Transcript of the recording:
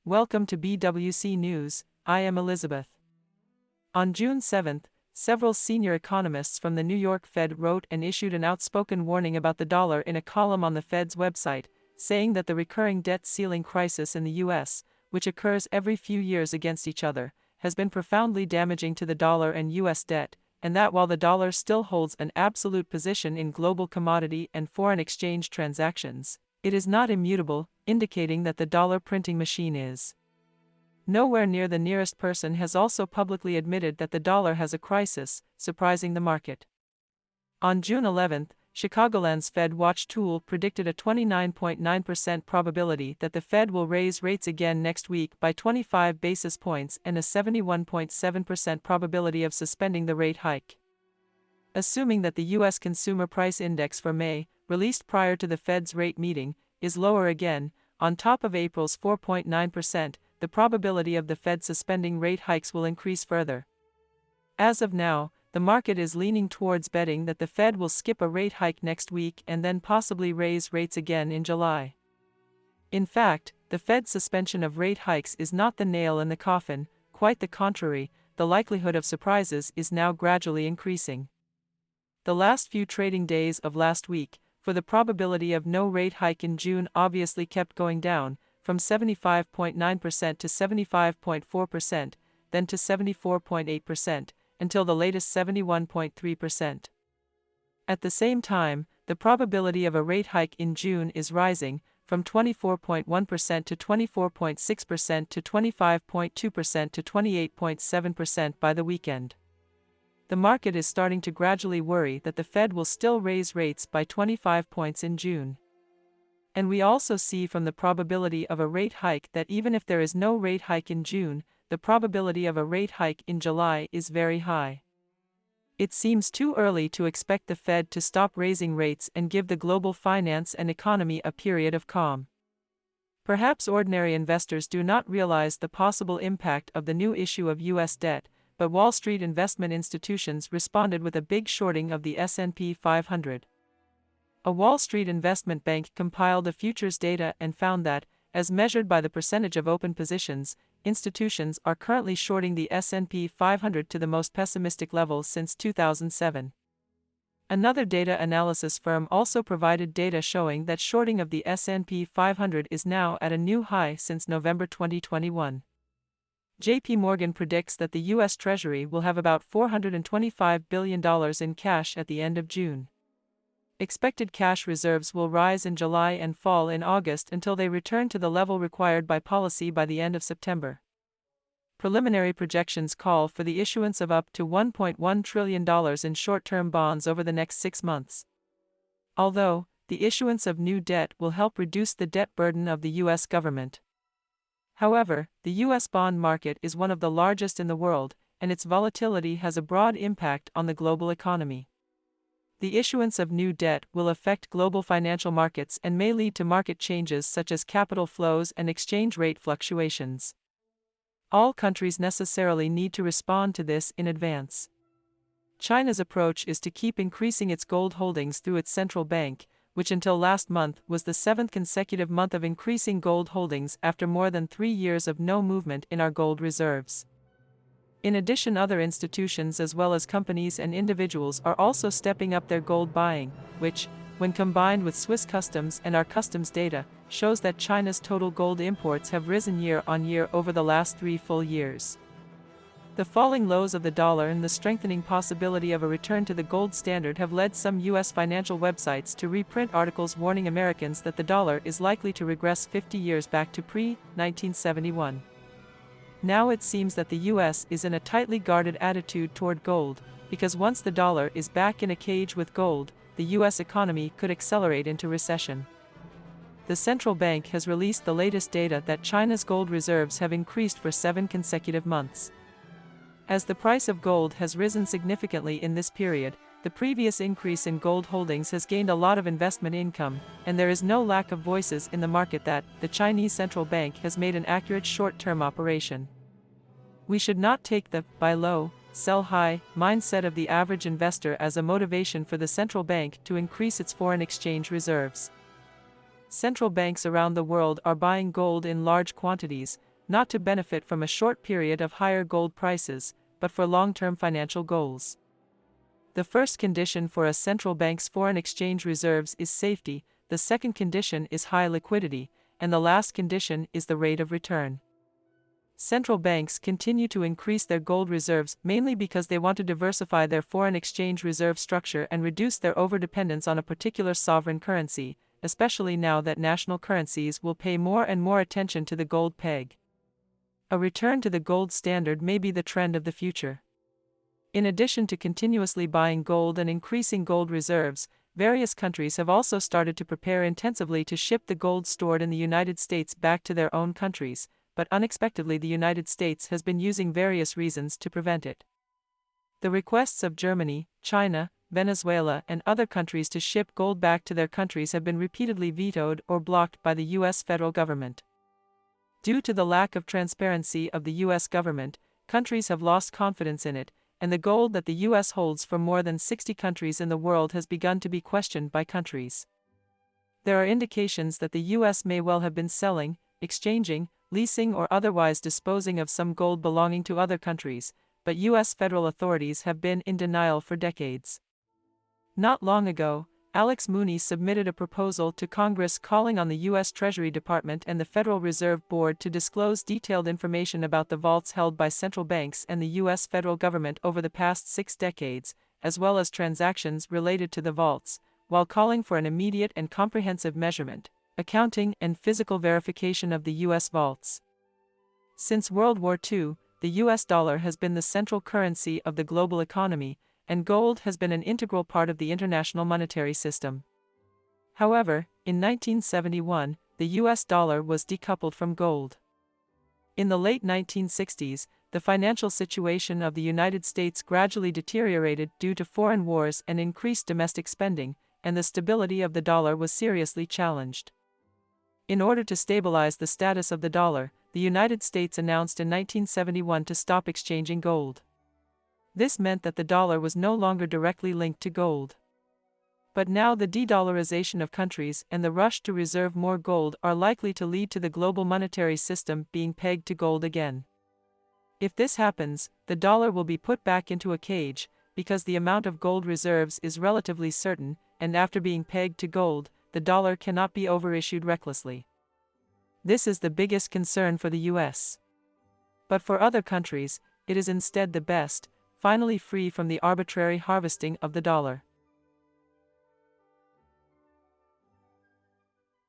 Welcome to BWC News. I am Elizabeth. On June 7, several senior economists from the New York Fed wrote and issued an outspoken warning about the dollar in a column on the Fed's website, saying that the recurring debt ceiling crisis in the U.S., which occurs every few years against each other, has been profoundly damaging to the dollar and U.S. debt, and that while the dollar still holds an absolute position in global commodity and foreign exchange transactions, it is not immutable, indicating that the dollar printing machine is nowhere near. The nearest person has also publicly admitted that the dollar has a crisis, surprising the market. On June 11, Chicagoland's Fed Watch tool predicted a 29.9% probability that the Fed will raise rates again next week by 25 basis points and a 71.7% probability of suspending the rate hike. Assuming that the U.S. Consumer Price Index for May, released prior to the Fed's rate meeting, is lower again, on top of April's 4.9%, the probability of the Fed suspending rate hikes will increase further. As of now, the market is leaning towards betting that the Fed will skip a rate hike next week and then possibly raise rates again in July. In fact, the Fed's suspension of rate hikes is not the nail in the coffin, quite the contrary, the likelihood of surprises is now gradually increasing. The last few trading days of last week, for the probability of no rate hike in June obviously kept going down, from 75.9% to 75.4%, then to 74.8%, until the latest 71.3%. At the same time, the probability of a rate hike in June is rising, from 24.1% to 24.6% to 25.2% to 28.7% by the weekend. The market is starting to gradually worry that the Fed will still raise rates by 25 points in June. And we also see from the probability of a rate hike that even if there is no rate hike in June, the probability of a rate hike in July is very high. It seems too early to expect the Fed to stop raising rates and give the global finance and economy a period of calm. Perhaps ordinary investors do not realize the possible impact of the new issue of U.S. debt, but Wall Street investment institutions responded with a big shorting of the S&P 500. A Wall Street investment bank compiled the futures data and found that, as measured by the percentage of open positions, institutions are currently shorting the S&P 500 to the most pessimistic levels since 2007. Another data analysis firm also provided data showing that shorting of the S&P 500 is now at a new high since November 2021. J.P. Morgan predicts that the U.S. Treasury will have about $425 billion in cash at the end of June. Expected cash reserves will rise in July and fall in August until they return to the level required by policy by the end of September. Preliminary projections call for the issuance of up to $1.1 trillion in short-term bonds over the next 6 months. Although, the issuance of new debt will help reduce the debt burden of the U.S. government. However, the U.S. bond market is one of the largest in the world, and its volatility has a broad impact on the global economy. The issuance of new debt will affect global financial markets and may lead to market changes such as capital flows and exchange rate fluctuations. All countries necessarily need to respond to this in advance. China's approach is to keep increasing its gold holdings through its central bank, which until last month was the 7th consecutive month of increasing gold holdings after more than 3 years of no movement in our gold reserves. In addition, other institutions as well as companies and individuals are also stepping up their gold buying, which, when combined with Swiss customs and our customs data, shows that China's total gold imports have risen year on year over the last 3 full years. The falling lows of the dollar and the strengthening possibility of a return to the gold standard have led some U.S. financial websites to reprint articles warning Americans that the dollar is likely to regress 50 years back to pre-1971. Now it seems that the U.S. is in a tightly guarded attitude toward gold, because once the dollar is back in a cage with gold, the U.S. economy could accelerate into recession. The central bank has released the latest data that China's gold reserves have increased for 7 consecutive months. As the price of gold has risen significantly in this period, the previous increase in gold holdings has gained a lot of investment income, and there is no lack of voices in the market that the Chinese central bank has made an accurate short-term operation. We should not take the buy low, sell high mindset of the average investor as a motivation for the central bank to increase its foreign exchange reserves. Central banks around the world are buying gold in large quantities, not to benefit from a short period of higher gold prices, but for long-term financial goals. The first condition for a central bank's foreign exchange reserves is safety, the second condition is high liquidity, and the last condition is the rate of return. Central banks continue to increase their gold reserves mainly because they want to diversify their foreign exchange reserve structure and reduce their overdependence on a particular sovereign currency, especially now that national currencies will pay more and more attention to the gold peg. A return to the gold standard may be the trend of the future. In addition to continuously buying gold and increasing gold reserves, various countries have also started to prepare intensively to ship the gold stored in the United States back to their own countries, but unexpectedly the United States has been using various reasons to prevent it. The requests of Germany, China, Venezuela, and other countries to ship gold back to their countries have been repeatedly vetoed or blocked by the U.S. federal government. Due to the lack of transparency of the U.S. government, countries have lost confidence in it, and the gold that the U.S. holds from more than 60 countries in the world has begun to be questioned by countries. There are indications that the U.S. may well have been selling, exchanging, leasing or otherwise disposing of some gold belonging to other countries, but U.S. federal authorities have been in denial for decades. Not long ago, Alex Mooney submitted a proposal to Congress calling on the U.S. Treasury Department and the Federal Reserve Board to disclose detailed information about the vaults held by central banks and the U.S. federal government over the past 6 decades, as well as transactions related to the vaults, while calling for an immediate and comprehensive measurement, accounting, and physical verification of the U.S. vaults. Since World War II, the U.S. dollar has been the central currency of the global economy, and gold has been an integral part of the international monetary system. However, in 1971, the U.S. dollar was decoupled from gold. In the late 1960s, the financial situation of the United States gradually deteriorated due to foreign wars and increased domestic spending, and the stability of the dollar was seriously challenged. In order to stabilize the status of the dollar, the United States announced in 1971 to stop exchanging gold. This meant that the dollar was no longer directly linked to gold. But now the de-dollarization of countries and the rush to reserve more gold are likely to lead to the global monetary system being pegged to gold again. If this happens, the dollar will be put back into a cage, because the amount of gold reserves is relatively certain, and after being pegged to gold, the dollar cannot be overissued recklessly. This is the biggest concern for the U.S. But for other countries, it is instead the best, finally free from the arbitrary harvesting of the dollar.